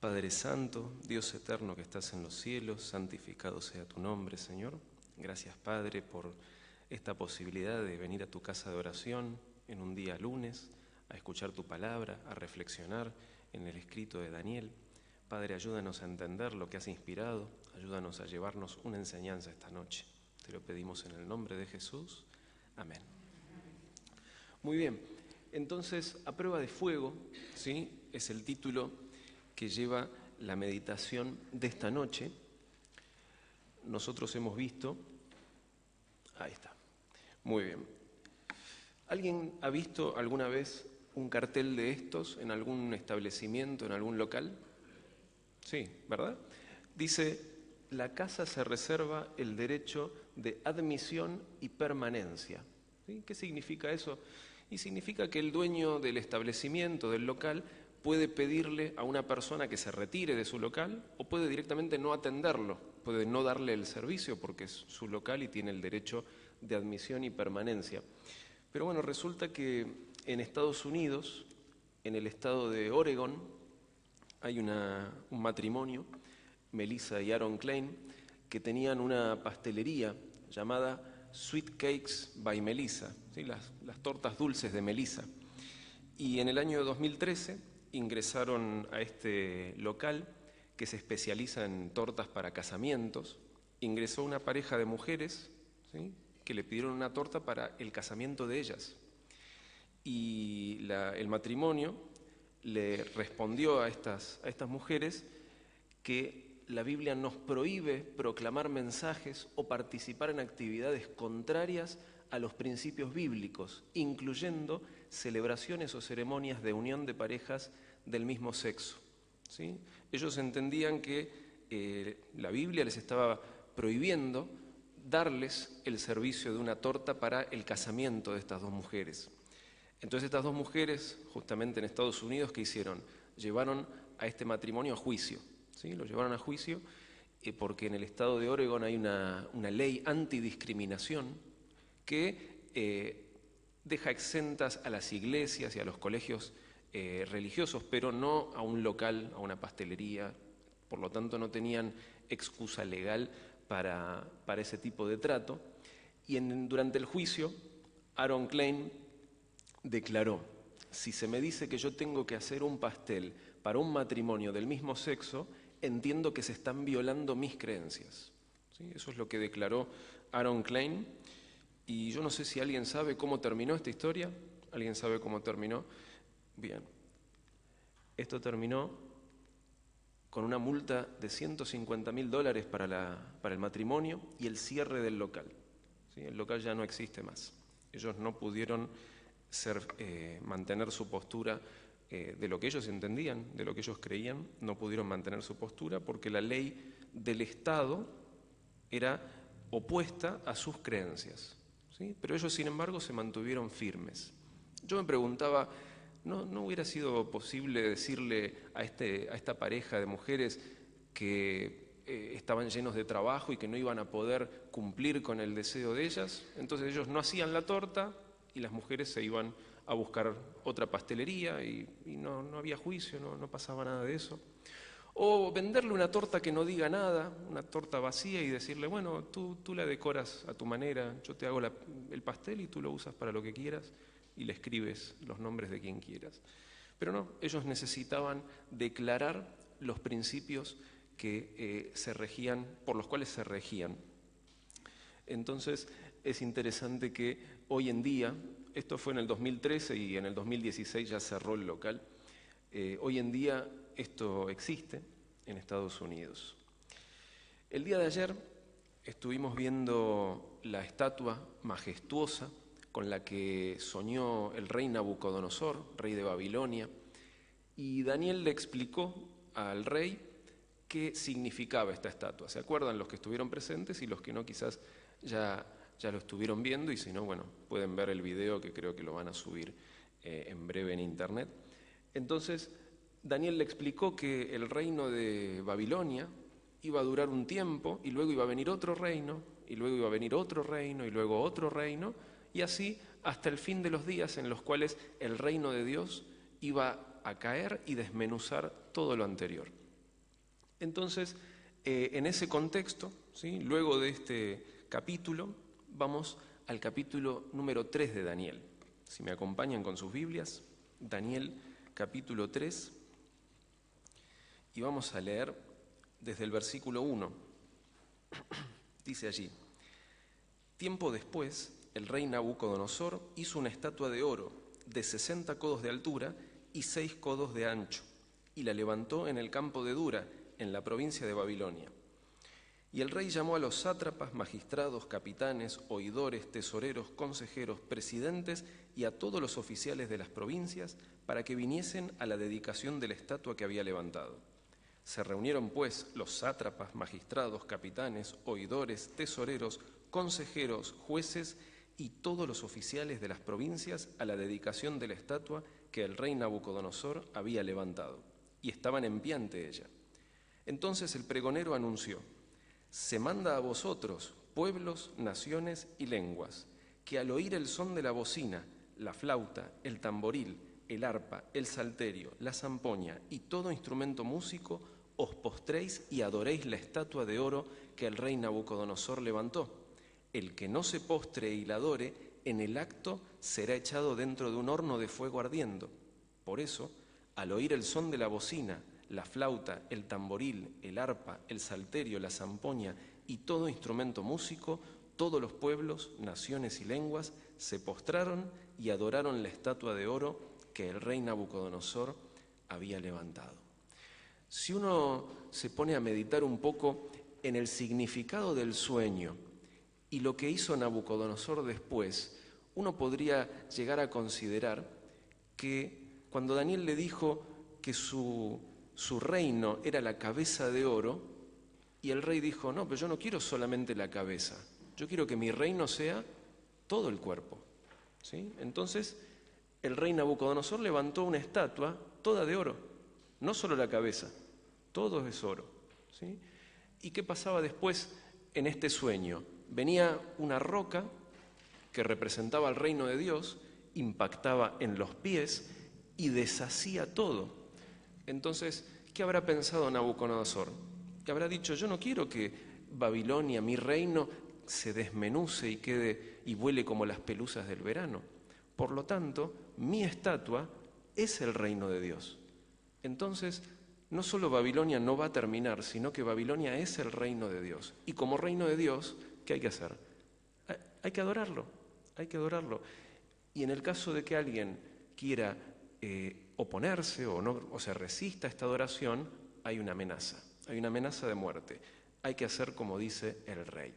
Padre Santo, Dios eterno que estás en los cielos, santificado sea tu nombre, Señor. Gracias, Padre, por esta posibilidad de venir a tu casa de oración en un día lunes, a escuchar tu palabra, a reflexionar en el escrito de Daniel. Padre, ayúdanos a entender lo que has inspirado, ayúdanos a llevarnos una enseñanza esta noche. Te lo pedimos en el nombre de Jesús. Amén. Muy bien, entonces, a prueba de fuego, ¿sí?, es el título que lleva la meditación de esta noche. Nosotros hemos visto, ahí está, muy bien. ¿Alguien ha visto alguna vez un cartel de estos en algún establecimiento, en algún local? Sí, ¿verdad? Dice, la casa se reserva el derecho de admisión y permanencia. ¿Sí? ¿Qué significa eso? Y significa que el dueño del establecimiento, del local, puede pedirle a una persona que se retire de su local o puede directamente no atenderlo, puede no darle el servicio porque es su local y tiene el derecho de admisión y permanencia. Pero bueno, resulta que en Estados Unidos, en el estado de Oregon, hay un matrimonio, Melissa y Aaron Klein, que tenían una pastelería llamada Sweet Cakes by Melissa, ¿sí? las tortas dulces de Melissa. Y en el año 2013 ingresaron a este local que se especializa en tortas para casamientos. Ingresó una pareja de mujeres, ¿sí?, que le pidieron una torta para el casamiento de ellas. Y el matrimonio le respondió a estas mujeres que la Biblia nos prohíbe proclamar mensajes o participar en actividades contrarias a los principios bíblicos, incluyendo celebraciones o ceremonias de unión de parejas del mismo sexo. ¿Sí? Ellos entendían que la Biblia les estaba prohibiendo darles el servicio de una torta para el casamiento de estas dos mujeres. Entonces estas dos mujeres, justamente en Estados Unidos, ¿qué hicieron? Llevaron a este matrimonio a juicio. ¿Sí? Lo llevaron a juicio porque en el estado de Oregon hay una ley antidiscriminación que deja exentas a las iglesias y a los colegios religiosos, pero no a un local, a una pastelería. Por lo tanto, no tenían excusa legal para ese tipo de trato. Y durante el juicio, Aaron Klein declaró: si se me dice que yo tengo que hacer un pastel para un matrimonio del mismo sexo, entiendo que se están violando mis creencias. ¿Sí? Eso es lo que declaró Aaron Klein. Y yo no sé si alguien sabe cómo terminó esta historia. ¿Alguien sabe cómo terminó? Bien. Esto terminó con una multa de $150.000 para el matrimonio y el cierre del local. ¿Sí? El local ya no existe más. Ellos no pudieron mantener su postura de lo que ellos entendían, de lo que ellos creían, no pudieron mantener su postura porque la ley del Estado era opuesta a sus creencias. ¿Sí? Pero ellos, sin embargo, se mantuvieron firmes. Yo me preguntaba, ¿no hubiera sido posible decirle a esta pareja de mujeres que estaban llenos de trabajo y que no iban a poder cumplir con el deseo de ellas? Entonces ellos no hacían la torta y las mujeres se iban a buscar otra pastelería y no había juicio, no pasaba nada de eso. O venderle una torta que no diga nada, una torta vacía, y decirle, bueno, tú la decoras a tu manera, yo te hago el pastel y tú lo usas para lo que quieras y le escribes los nombres de quien quieras. Pero no, ellos necesitaban declarar los principios que por los cuales se regían. Entonces es interesante que hoy en día, esto fue en el 2013 y en el 2016 ya cerró el local, hoy en día esto existe en Estados Unidos. El día de ayer estuvimos viendo la estatua majestuosa con la que soñó el rey Nabucodonosor, rey de Babilonia, y Daniel le explicó al rey qué significaba esta estatua. ¿Se acuerdan los que estuvieron presentes? Y los que no quizás ya lo estuvieron viendo, y si no, bueno, pueden ver el video que creo que lo van a subir en breve en internet. Entonces, Daniel le explicó que el reino de Babilonia iba a durar un tiempo y luego iba a venir otro reino y luego iba a venir otro reino y luego otro reino y así hasta el fin de los días en los cuales el reino de Dios iba a caer y desmenuzar todo lo anterior. Entonces, en ese contexto, ¿sí?, luego de este capítulo, vamos al capítulo número 3 de Daniel. Si me acompañan con sus Biblias, Daniel capítulo 3, y vamos a leer desde el versículo 1. Dice allí: tiempo después, el rey Nabucodonosor hizo una estatua de oro de 60 codos de altura y 6 codos de ancho, y la levantó en el campo de Dura, en la provincia de Babilonia. Y el rey llamó a los sátrapas, magistrados, capitanes, oidores, tesoreros, consejeros, presidentes y a todos los oficiales de las provincias para que viniesen a la dedicación de la estatua que había levantado. Se reunieron pues los sátrapas, magistrados, capitanes, oidores, tesoreros, consejeros, jueces y todos los oficiales de las provincias a la dedicación de la estatua que el rey Nabucodonosor había levantado, y estaban en pie ante ella. Entonces el pregonero anunció: se manda a vosotros, pueblos, naciones y lenguas, que al oír el son de la bocina, la flauta, el tamboril, el arpa, el salterio, la zampoña y todo instrumento músico, os postréis y adoréis la estatua de oro que el rey Nabucodonosor levantó. El que no se postre y la adore, en el acto será echado dentro de un horno de fuego ardiendo. Por eso, al oír el son de la bocina, la flauta, el tamboril, el arpa, el salterio, la zampoña y todo instrumento músico, todos los pueblos, naciones y lenguas se postraron y adoraron la estatua de oro que el rey Nabucodonosor había levantado. Si uno se pone a meditar un poco en el significado del sueño y lo que hizo Nabucodonosor después, uno podría llegar a considerar que cuando Daniel le dijo que su reino era la cabeza de oro, y el rey dijo: no, pero yo no quiero solamente la cabeza, yo quiero que mi reino sea todo el cuerpo, ¿sí? Entonces el rey Nabucodonosor levantó una estatua toda de oro, no solo la cabeza, todo es oro, ¿sí? ¿Y qué pasaba después en este sueño? Venía una roca que representaba el reino de Dios, impactaba en los pies y deshacía todo. Entonces, ¿qué habrá pensado Nabucodonosor? Que habrá dicho: yo no quiero que Babilonia, mi reino, se desmenuce y quede y vuele como las pelusas del verano. Por lo tanto, mi estatua es el reino de Dios. Entonces, no solo Babilonia no va a terminar, sino que Babilonia es el reino de Dios. Y como reino de Dios, ¿qué hay que hacer? Hay que adorarlo, hay que adorarlo. Y en el caso de que alguien quiera oponerse o se resista a esta adoración, hay una amenaza de muerte. Hay que hacer como dice el rey.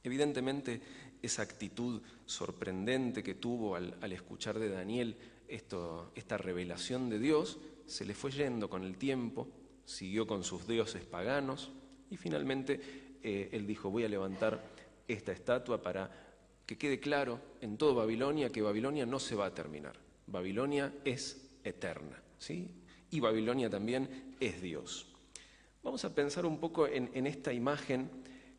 Evidentemente, esa actitud sorprendente que tuvo al escuchar de Daniel esta revelación de Dios, se le fue yendo con el tiempo, siguió con sus dioses paganos y finalmente él dijo: voy a levantar esta estatua para que quede claro en toda Babilonia que Babilonia no se va a terminar. Babilonia es eterna, ¿sí? Y Babilonia también es Dios. Vamos a pensar un poco en esta imagen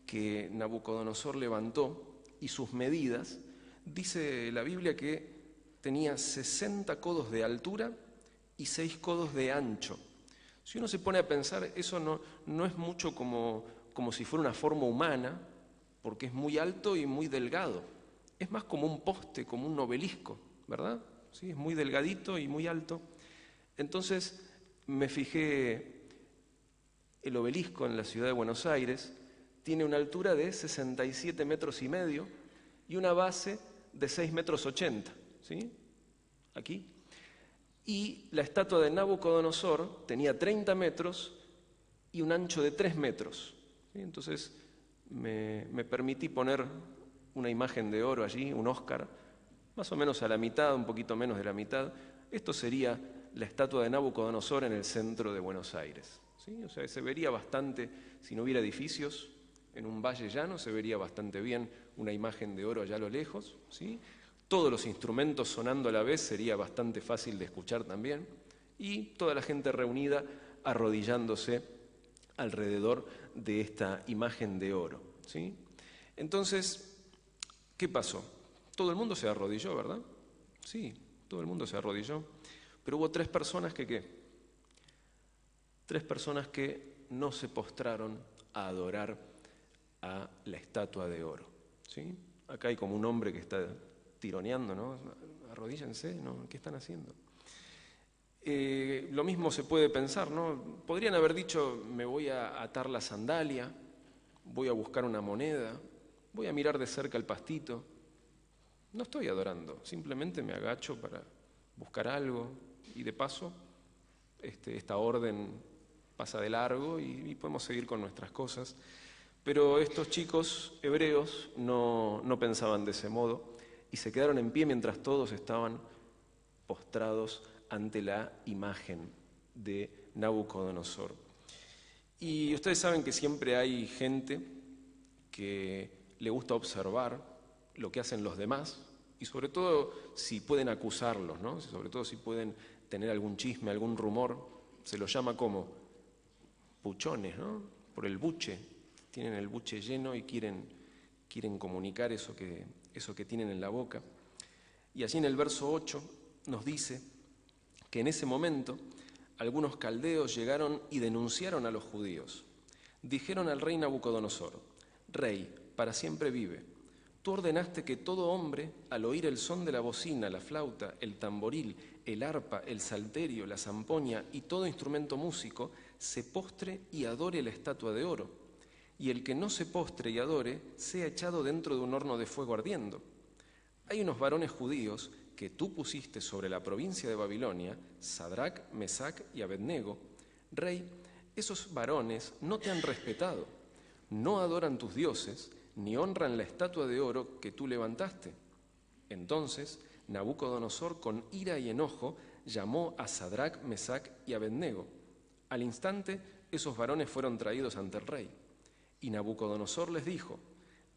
que Nabucodonosor levantó y sus medidas. Dice la Biblia que tenía 60 codos de altura y 6 codos de ancho. Si uno se pone a pensar, eso no es mucho como si fuera una forma humana, porque es muy alto y muy delgado. Es más como un poste, como un obelisco, ¿verdad? ¿Sí? Es muy delgadito y muy alto. Entonces me fijé, el obelisco en la ciudad de Buenos Aires tiene una altura de 67,5 metros y una base de 6,80 metros, ¿sí? Aquí. Y la estatua de Nabucodonosor tenía 30 metros y un ancho de 3 metros. ¿Sí? Entonces me permití poner una imagen de oro allí, un Oscar, más o menos a la mitad, un poquito menos de la mitad. Esto sería la estatua de Nabucodonosor en el centro de Buenos Aires. ¿Sí? O sea, se vería bastante, si no hubiera edificios, en un valle llano, se vería bastante bien una imagen de oro allá a lo lejos, ¿sí? Todos los instrumentos sonando a la vez sería bastante fácil de escuchar también, y toda la gente reunida arrodillándose alrededor de esta imagen de oro, ¿sí? Entonces, ¿qué pasó? Todo el mundo se arrodilló, ¿verdad? Sí, todo el mundo se arrodilló, pero hubo tres personas que no se postraron a adorar a la estatua de oro. ¿Sí? Acá hay como un hombre que está tironeando, ¿no? Arrodíllense, ¿no? ¿Qué están haciendo? Lo mismo se puede pensar, ¿no? Podrían haber dicho, me voy a atar la sandalia, voy a buscar una moneda, voy a mirar de cerca el pastito. No estoy adorando, simplemente me agacho para buscar algo y de paso esta orden pasa de largo y podemos seguir con nuestras cosas. Pero estos chicos hebreos no pensaban de ese modo y se quedaron en pie mientras todos estaban postrados ante la imagen de Nabucodonosor. Y ustedes saben que siempre hay gente que le gusta observar lo que hacen los demás y sobre todo si pueden acusarlos, ¿no? Sobre todo si pueden tener algún chisme, algún rumor, se los llama como puchones, ¿no? Por el buche, tienen el buche lleno y quieren comunicar eso que tienen en la boca. Y allí en el verso 8 nos dice que en ese momento algunos caldeos llegaron y denunciaron a los judíos. Dijeron al rey Nabucodonosor: Rey, para siempre vive. Tú ordenaste que todo hombre, al oír el son de la bocina, la flauta, el tamboril, el arpa, el salterio, la zampoña y todo instrumento músico, se postre y adore la estatua de oro. Y el que no se postre y adore, sea echado dentro de un horno de fuego ardiendo. Hay unos varones judíos que tú pusiste sobre la provincia de Babilonia, Sadrac, Mesac y Abednego. Rey, esos varones no te han respetado, no adoran tus dioses, ni honran la estatua de oro que tú levantaste. Entonces Nabucodonosor, con ira y enojo, llamó a Sadrac, Mesac y Abednego. Al instante, esos varones fueron traídos ante el rey. Y Nabucodonosor les dijo: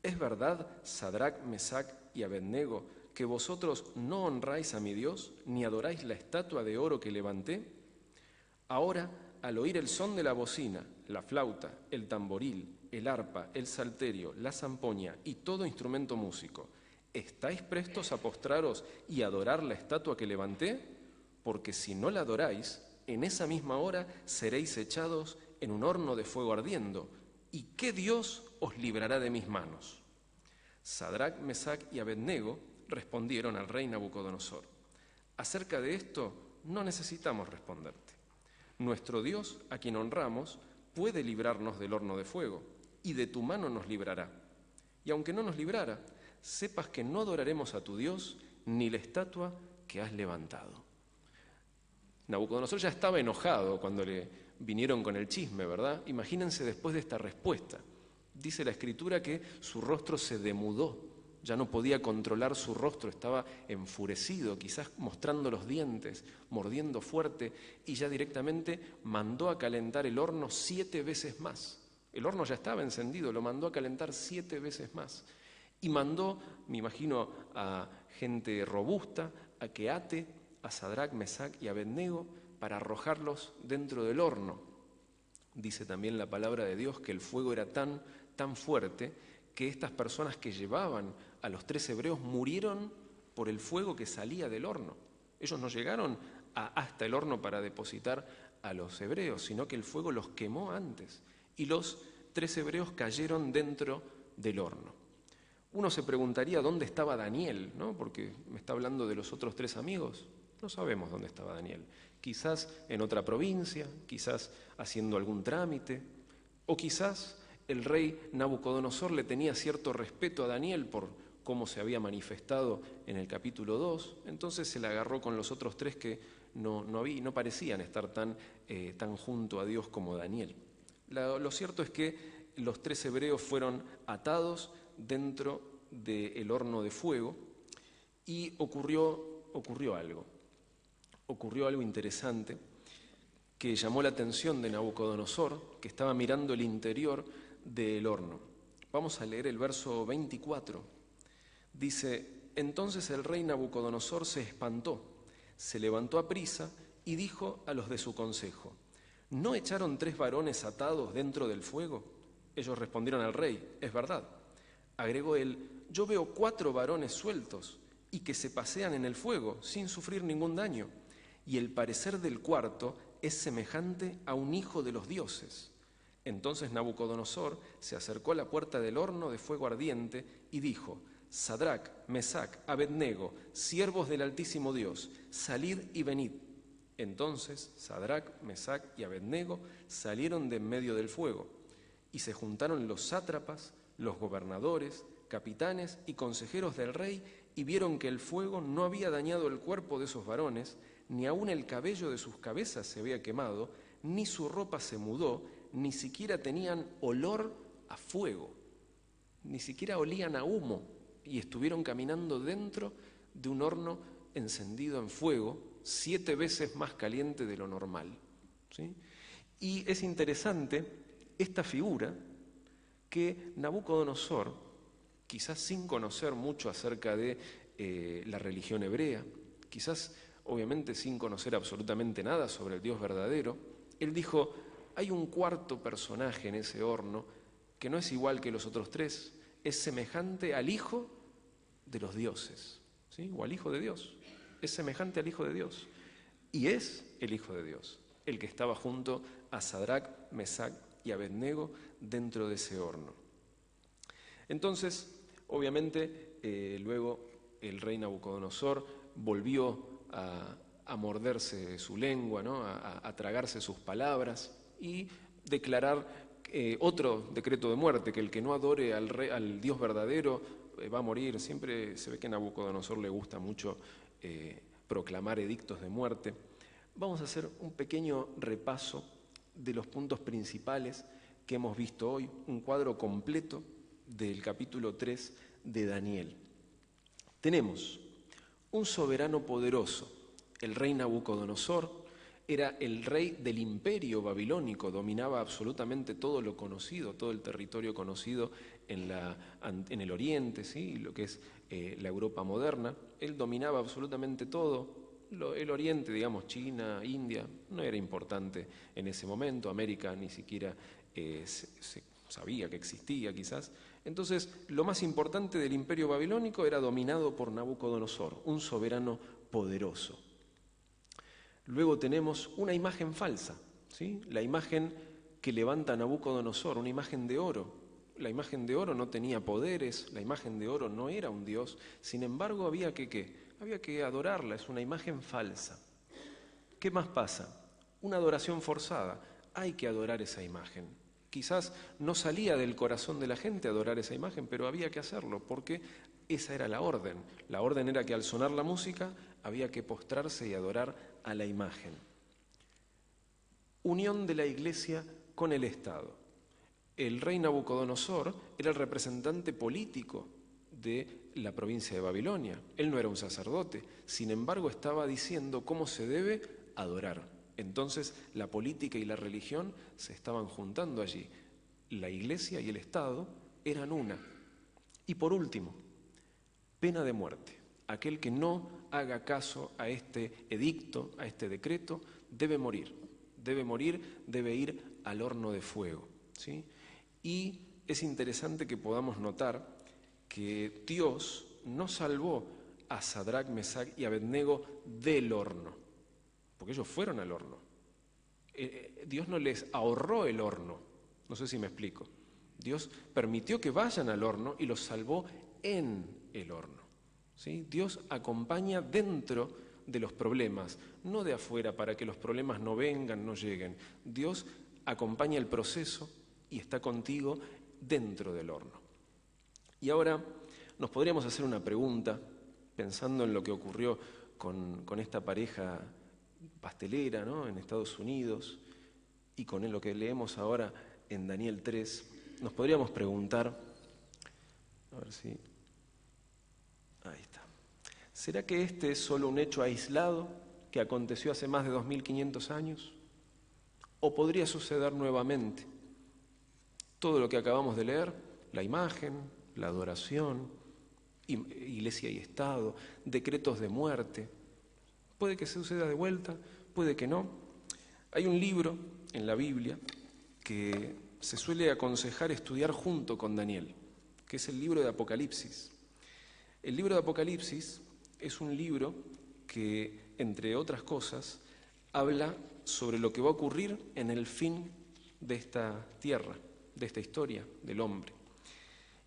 ¿Es verdad, Sadrac, Mesac y Abednego, que vosotros no honráis a mi Dios, ni adoráis la estatua de oro que levanté? Ahora, al oír el son de la bocina, la flauta, el tamboril, el arpa, el salterio, la zampoña y todo instrumento músico, ¿estáis prestos a postraros y adorar la estatua que levanté? Porque si no la adoráis, en esa misma hora seréis echados en un horno de fuego ardiendo. ¿Y qué Dios os librará de mis manos? Sadrac, Mesac y Abednego respondieron al rey Nabucodonosor: acerca de esto no necesitamos responderte. Nuestro Dios, a quien honramos, puede librarnos del horno de fuego, y de tu mano nos librará. Y aunque no nos librara, sepas que no adoraremos a tu Dios ni la estatua que has levantado. Nabucodonosor ya estaba enojado cuando le vinieron con el chisme, ¿verdad? Imagínense después de esta respuesta. Dice la Escritura que su rostro se demudó, ya no podía controlar su rostro, estaba enfurecido, quizás mostrando los dientes, mordiendo fuerte, y ya directamente mandó a calentar el horno 7 veces más. El horno ya estaba encendido, lo mandó a calentar 7 veces más. Y mandó, me imagino, a gente robusta a que ate a Sadrac, Mesac y Abednego para arrojarlos dentro del horno. Dice también la palabra de Dios que el fuego era tan fuerte que estas personas que llevaban a los 3 hebreos murieron por el fuego que salía del horno. Ellos no llegaron hasta el horno para depositar a los hebreos, sino que el fuego los quemó antes. Y los 3 hebreos cayeron dentro del horno. Uno se preguntaría dónde estaba Daniel, ¿no? Porque me está hablando de los otros 3 amigos. No sabemos dónde estaba Daniel. Quizás en otra provincia, quizás haciendo algún trámite, o quizás el rey Nabucodonosor le tenía cierto respeto a Daniel por cómo se había manifestado en el capítulo 2, entonces se le agarró con los otros 3 que no parecían estar tan junto a Dios como Daniel. Lo cierto es que los 3 hebreos fueron atados dentro del horno de fuego y ocurrió algo interesante que llamó la atención de Nabucodonosor, que estaba mirando el interior del horno. Vamos a leer el verso 24. Dice: entonces el rey Nabucodonosor se espantó, se levantó aprisa y dijo a los de su consejo: ¿no echaron 3 varones atados dentro del fuego? Ellos respondieron al rey: es verdad. Agregó él: yo veo 4 varones sueltos y que se pasean en el fuego sin sufrir ningún daño, y el parecer del cuarto es semejante a un hijo de los dioses. Entonces Nabucodonosor se acercó a la puerta del horno de fuego ardiente y dijo: Sadrac, Mesac, Abednego, siervos del Altísimo Dios, salid y venid. Entonces Sadrac, Mesac y Abednego salieron de en medio del fuego, y se juntaron los sátrapas, los gobernadores, capitanes y consejeros del rey, y vieron que el fuego no había dañado el cuerpo de esos varones, ni aun el cabello de sus cabezas se había quemado, ni su ropa se mudó, ni siquiera tenían olor a fuego, ni siquiera olían a humo, y estuvieron caminando dentro de un horno encendido en fuego, 7 veces más caliente de lo normal, ¿sí? Y es interesante esta figura que Nabucodonosor, quizás sin conocer mucho acerca de la religión hebrea, quizás obviamente sin conocer absolutamente nada sobre el Dios verdadero, él dijo: hay un cuarto personaje en ese horno que no es igual que los otros 3, es semejante al Hijo de los dioses, ¿sí? O al Hijo de Dios, es semejante al Hijo de Dios, y es el Hijo de Dios, el que estaba junto a Sadrac, Mesac y Abednego dentro de ese horno. Entonces, obviamente, luego el rey Nabucodonosor volvió a morderse su lengua, ¿no? a tragarse sus palabras y declarar otro decreto de muerte, que el que no adore al Dios verdadero va a morir. Siempre se ve que a Nabucodonosor le gusta mucho proclamar edictos de muerte. Vamos a hacer un pequeño repaso de los puntos principales que hemos visto hoy, un cuadro completo del capítulo 3 de Daniel. Tenemos un soberano poderoso, el rey Nabucodonosor. Era el rey del imperio babilónico, dominaba absolutamente todo lo conocido, todo el territorio conocido en el oriente, ¿sí? Lo que es la Europa moderna. Él dominaba absolutamente todo. El oriente, digamos, China, India, no era importante en ese momento. América ni siquiera se sabía que existía, quizás. Entonces, lo más importante del imperio babilónico era dominado por Nabucodonosor, un soberano poderoso. Luego tenemos una imagen falsa, ¿sí? La imagen que levanta Nabucodonosor, una imagen de oro. La imagen de oro no tenía poderes, la imagen de oro no era un dios, sin embargo había que adorarla, es una imagen falsa. ¿Qué más pasa? Una adoración forzada, hay que adorar esa imagen. Quizás no salía del corazón de la gente adorar esa imagen, pero había que hacerlo, porque esa era la orden. La orden era que al sonar la música había que postrarse y adorar a la imagen. Unión de la Iglesia con el Estado. El rey Nabucodonosor era el representante político de la provincia de Babilonia. Él no era un sacerdote, sin embargo estaba diciendo cómo se debe adorar. Entonces la política y la religión se estaban juntando allí. La Iglesia y el Estado eran una. Y por último, pena de muerte. Aquel que no haga caso a este edicto, a este decreto, debe morir, debe ir al horno de fuego, ¿sí? Y es interesante que podamos notar que Dios no salvó a Sadrac, Mesac y Abednego del horno, porque ellos fueron al horno. Dios no les ahorró el horno, no sé si me explico. Dios permitió que vayan al horno y los salvó en el horno, ¿sí? Dios acompaña dentro de los problemas, no de afuera para que los problemas no vengan, no lleguen. Dios acompaña el proceso y está contigo dentro del horno. Y ahora nos podríamos hacer una pregunta, pensando en lo que ocurrió con esta pareja pastelera, ¿no? En Estados Unidos, y con lo que leemos ahora en Daniel 3, nos podríamos preguntar, a ver si... Ahí está. ¿Será que este es solo un hecho aislado que aconteció hace más de 2500 años? ¿O podría suceder nuevamente? Todo lo que acabamos de leer, la imagen, la adoración, iglesia y Estado, decretos de muerte, puede que suceda de vuelta, puede que no. Hay un libro en la Biblia que se suele aconsejar estudiar junto con Daniel, que es el libro de Apocalipsis. El libro de Apocalipsis es un libro que, entre otras cosas, habla sobre lo que va a ocurrir en el fin de esta tierra, de esta historia del hombre.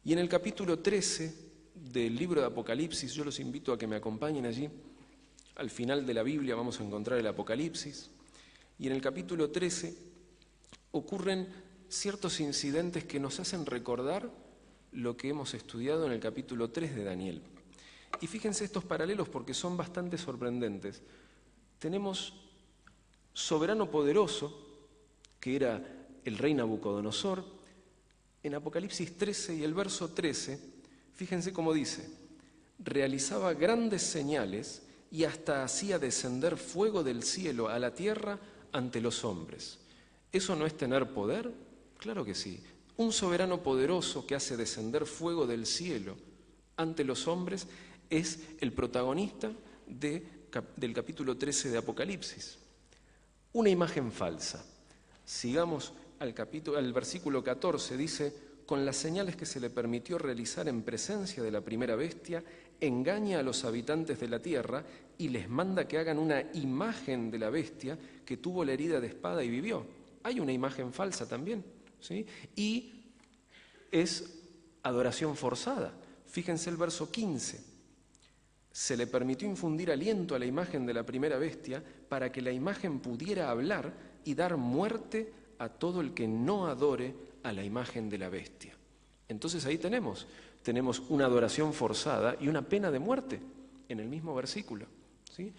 Y en el capítulo 13 del libro de Apocalipsis, yo los invito a que me acompañen allí. Al final de la Biblia vamos a encontrar el Apocalipsis, y en el capítulo 13 ocurren ciertos incidentes que nos hacen recordar lo que hemos estudiado en el capítulo 3 de Daniel. Y fíjense estos paralelos porque son bastante sorprendentes. Tenemos soberano poderoso, que era el rey Nabucodonosor. En Apocalipsis 13 y el verso 13, fíjense cómo dice: realizaba grandes señales y hasta hacía descender fuego del cielo a la tierra ante los hombres. ¿Eso no es tener poder? Claro que sí. Un soberano poderoso que hace descender fuego del cielo ante los hombres es el protagonista del capítulo 13 de Apocalipsis. Una imagen falsa. Sigamos al versículo 14, dice: con las señales que se le permitió realizar en presencia de la primera bestia, engaña a los habitantes de la tierra y les manda que hagan una imagen de la bestia que tuvo la herida de espada y vivió. Hay una imagen falsa también, ¿sí? Y es adoración forzada. Fíjense el verso 15. Se le permitió infundir aliento a la imagen de la primera bestia para que la imagen pudiera hablar y dar muerte a todo el que no adore a la imagen de la bestia. Entonces ahí tenemos una adoración forzada y una pena de muerte en el mismo versículo, ¿sí?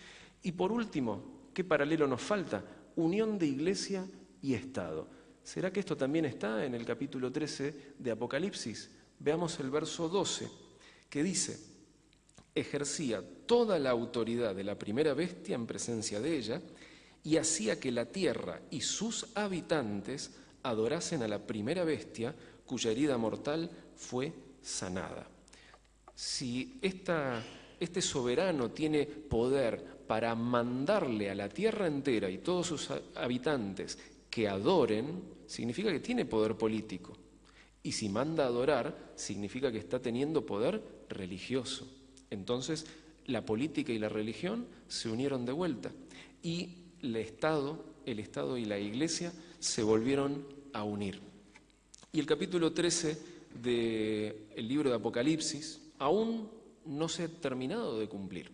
Y por último, ¿qué paralelo nos falta? Unión de iglesia y Estado. ¿Será que esto también está en el capítulo 13 de Apocalipsis? Veamos el verso 12, que dice: ejercía toda la autoridad de la primera bestia en presencia de ella y hacía que la tierra y sus habitantes adorasen a la primera bestia cuya herida mortal fue sanada. Si este soberano tiene poder para mandarle a la tierra entera y todos sus habitantes que adoren, significa que tiene poder político. Y si manda a adorar, significa que está teniendo poder religioso. Entonces, la política y la religión se unieron de vuelta y el Estado y la Iglesia se volvieron a unir. Y el capítulo 13 del libro de Apocalipsis aún no se ha terminado de cumplir.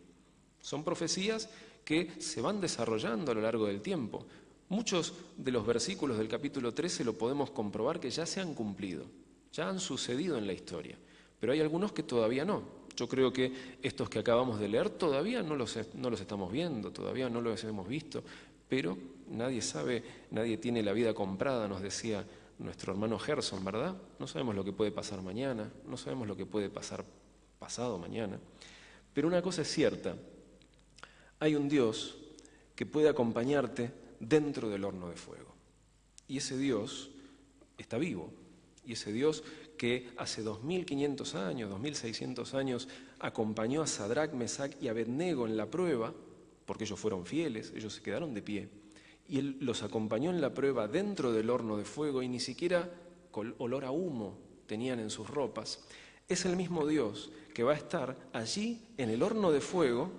Son profecías que se van desarrollando a lo largo del tiempo. Muchos de los versículos del capítulo 13 lo podemos comprobar que ya se han cumplido, ya han sucedido en la historia, pero hay algunos que todavía no. Yo creo que estos que acabamos de leer todavía no los estamos viendo, todavía no los hemos visto, pero nadie sabe, nadie tiene la vida comprada, nos decía nuestro hermano Gerson, ¿verdad? No sabemos lo que puede pasar mañana, no sabemos lo que puede pasar pasado mañana, pero una cosa es cierta: hay un Dios que puede acompañarte dentro del horno de fuego, y ese Dios está vivo, y ese Dios que hace 2500 años, 2600 años, acompañó a Sadrac, Mesac y Abednego en la prueba, porque ellos fueron fieles, ellos se quedaron de pie, y Él los acompañó en la prueba dentro del horno de fuego y ni siquiera olor a humo tenían en sus ropas. Es el mismo Dios que va a estar allí en el horno de fuego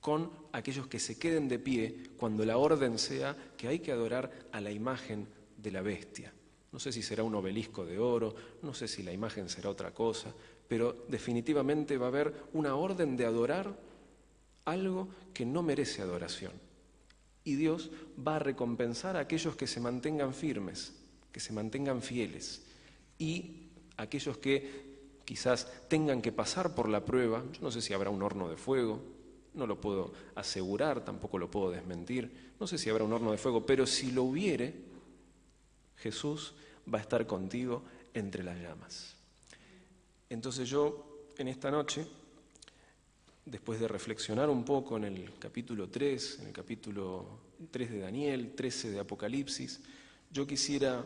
con aquellos que se queden de pie cuando la orden sea que hay que adorar a la imagen de la bestia. No sé si será un obelisco de oro, no sé si la imagen será otra cosa, pero definitivamente va a haber una orden de adorar algo que no merece adoración. Y Dios va a recompensar a aquellos que se mantengan firmes, que se mantengan fieles, y aquellos que quizás tengan que pasar por la prueba. Yo no sé si habrá un horno de fuego, no lo puedo asegurar, tampoco lo puedo desmentir, no sé si habrá un horno de fuego, pero si lo hubiere, Jesús va a estar contigo entre las llamas. Entonces yo, en esta noche, después de reflexionar un poco en el capítulo 3, en el capítulo 3 de Daniel, 13 de Apocalipsis, yo quisiera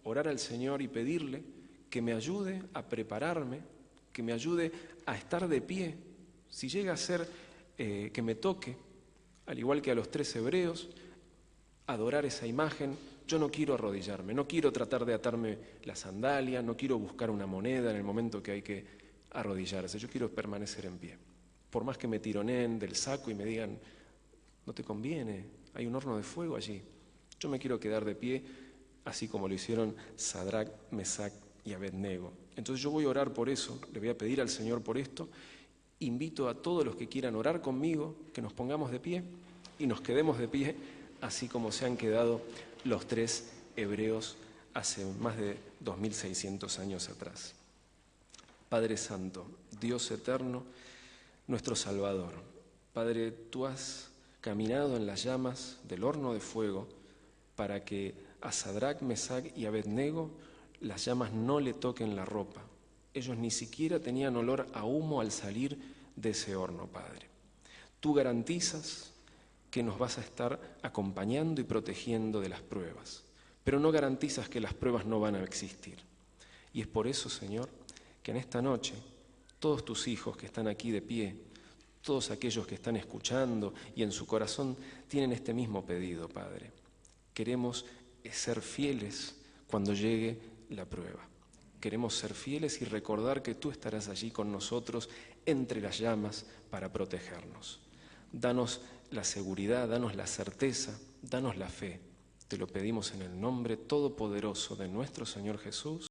orar al Señor y pedirle que me ayude a prepararme, que me ayude a estar de pie. Si llega a ser que me toque, al igual que a los 3 hebreos, adorar esa imagen, yo no quiero arrodillarme, no quiero tratar de atarme la sandalia, no quiero buscar una moneda en el momento que hay que arrodillarse, yo quiero permanecer en pie. Por más que me tironeen del saco y me digan, no te conviene, hay un horno de fuego allí, yo me quiero quedar de pie así como lo hicieron Sadrac, Mesac y Abednego. Entonces yo voy a orar por eso, le voy a pedir al Señor por esto. Invito a todos los que quieran orar conmigo, que nos pongamos de pie y nos quedemos de pie, así como se han quedado los 3 hebreos hace más de 2600 años atrás. Padre Santo, Dios eterno, nuestro Salvador. Padre, tú has caminado en las llamas del horno de fuego para que a Sadrac, Mesac y Abednego las llamas no le toquen la ropa. Ellos ni siquiera tenían olor a humo al salir de ese horno, Padre. Tú garantizas que nos vas a estar acompañando y protegiendo de las pruebas, pero no garantizas que las pruebas no van a existir. Y es por eso, Señor, que en esta noche todos tus hijos que están aquí de pie, todos aquellos que están escuchando y en su corazón tienen este mismo pedido, Padre. Queremos ser fieles cuando llegue la prueba. Queremos ser fieles y recordar que tú estarás allí con nosotros entre las llamas para protegernos. Danos la seguridad, danos la certeza, danos la fe. Te lo pedimos en el nombre todopoderoso de nuestro Señor Jesús.